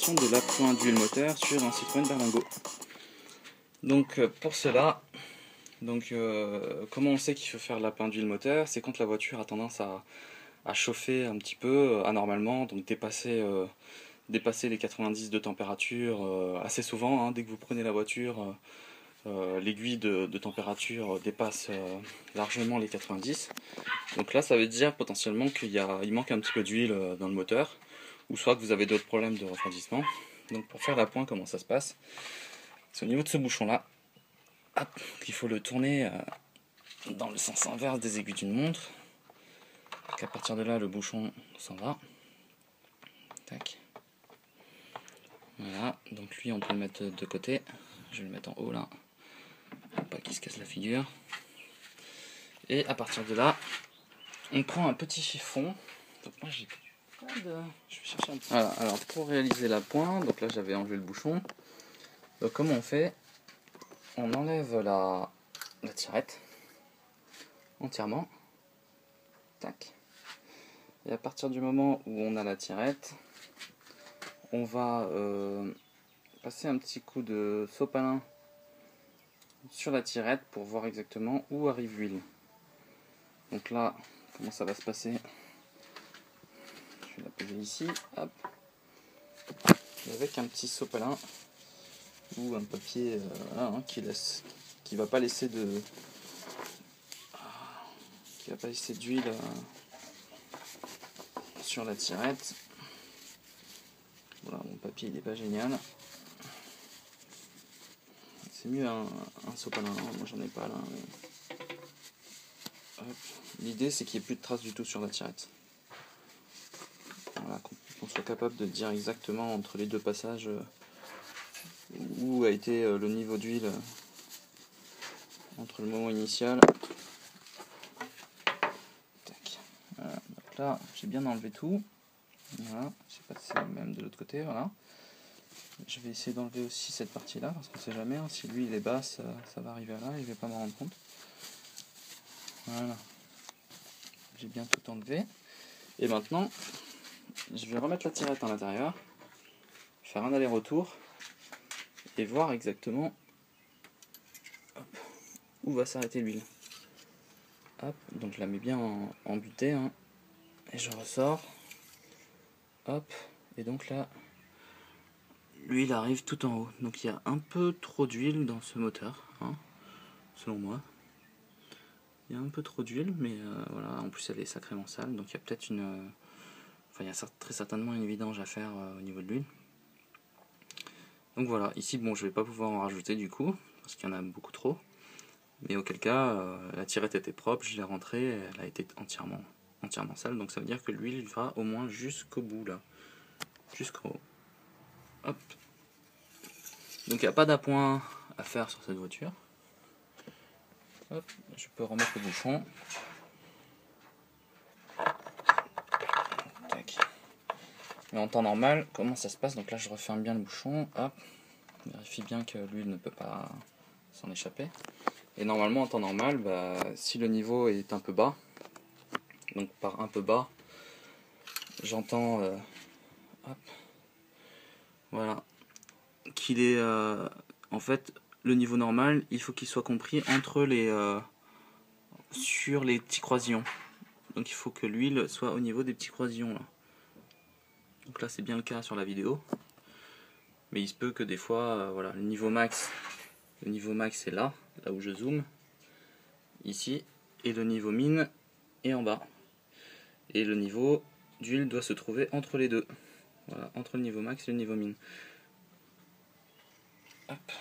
l'installation de l'appoint d'huile moteur sur un Citroën Berlingo. Donc pour cela, comment on sait qu'il faut faire l'appoint d'huile moteur? C'est quand la voiture a tendance à chauffer un petit peu anormalement, donc dépasser les 90 de température assez souvent, hein. Dès que vous prenez la voiture, l'aiguille de température dépasse largement les 90. Donc là, ça veut dire potentiellement il manque un petit peu d'huile dans le moteur, ou soit que vous avez d'autres problèmes de refroidissement. Donc pour faire l'appoint, comment ça se passe? C'est au niveau de ce bouchon là, il faut le tourner dans le sens inverse des aiguilles d'une montre. Donc à partir de là, le bouchon s'en va. Tac. Voilà, donc lui on peut le mettre de côté. Je vais le mettre en haut là, pour pas qu'il se casse la figure. Et à partir de là, on prend un petit chiffon. Donc moi j'ai pas de... Je vais chercher un petit... Voilà, alors pour réaliser l'appoint, donc là j'avais enlevé le bouchon. Donc comment on fait? On enlève la tirette entièrement. Tac. Et à partir du moment où on a la tirette, on va passer un petit coup de sopalin sur la tirette pour voir exactement où arrive l'huile. Donc là, comment ça va se passer? Je vais la poser ici, hop, et avec un petit sopalin ou un papier voilà, hein, qui va pas laisser d'huile sur la tirette. Voilà, mon papier il est pas génial. C'est mieux un sopalin, hein. Moi j'en ai pas là. L'idée c'est qu'il n'y ait plus de traces du tout sur la tirette. Voilà, qu'on soit capable de dire exactement entre les deux passages où a été le niveau d'huile entre le moment initial. Tac. Voilà. Donc là j'ai bien enlevé tout. Voilà. Je sais pas si c'est le même de l'autre côté. Voilà. Je vais essayer d'enlever aussi cette partie là parce qu'on sait jamais, hein, si l'huile est basse ça va arriver là et je vais pas m'en rendre compte. Voilà. J'ai bien tout enlevé. Et maintenant je vais remettre la tirette à l'intérieur, faire un aller-retour et voir exactement où va s'arrêter l'huile. Hop, donc je la mets bien en butée, hein, et je ressors. Hop, et donc là, l'huile arrive tout en haut. Donc il y a un peu trop d'huile dans ce moteur, hein, selon moi. Il y a un peu trop d'huile, mais voilà, en plus elle est sacrément sale, donc il y a peut-être il y a très certainement une vidange à faire au niveau de l'huile. Donc voilà, ici bon je vais pas pouvoir en rajouter du coup, parce qu'il y en a beaucoup trop. Mais auquel cas, la tirette était propre, je l'ai rentrée, elle a été entièrement sale, donc ça veut dire que l'huile va au moins jusqu'au bout là. Jusqu'au haut. Hop. Donc il n'y a pas d'appoint à faire sur cette voiture. Hop, je peux remettre le bouchon. Tac. Mais en temps normal, comment ça se passe? Donc là je referme bien le bouchon, hop. Vérifie bien que l'huile ne peut pas s'en échapper. Et normalement en temps normal, si le niveau est un peu bas, donc par un peu bas, j'entends hop, voilà, qu'il est en fait le niveau normal, il faut qu'il soit compris entre sur les petits croisillons. Donc il faut que l'huile soit au niveau des petits croisillons là. Donc là c'est bien le cas sur la vidéo, mais il se peut que des fois voilà, le niveau max est là où je zoome, ici, et le niveau min est en bas. Et le niveau d'huile doit se trouver entre les deux. Voilà, entre le niveau max et le niveau min. Hop.